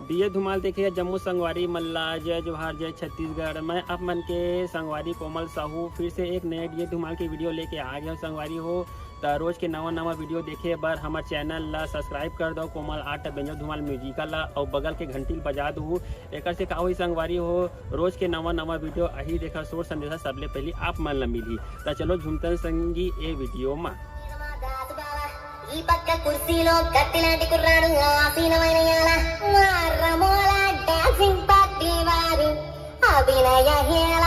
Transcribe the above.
दिए धुमाल देखिए जम्मू संगवारी मल्ला जय जोहार जय छत्तीसगढ़। मैं आप मन के संगवारी कोमल साहू फिर से एक नए दिए धुमाल की वीडियो लेके आ गया संगवारी हो। तो रोज के नवा वीडियो देखे बर हमारे चैनल ला सब्सक्राइब कर दो कोमल आर्ट बेंजो धुमाल म्यूजिकल ला और बगल के घंटी बजा दू। एक से का हुई संगवारी हो रोज के नवा वीडियो अही देखा सोच संदेशा सबले पहले आप मन ला मिली। तो चलो झुमतन संगी ए वीडियो में ఈ పక్క కుర్సీలో కట్టినాటి కుర్రాడు ఆసీనమైన మారమోల డాన్సింగ్ పార్టీ వారు అభినయ హేళ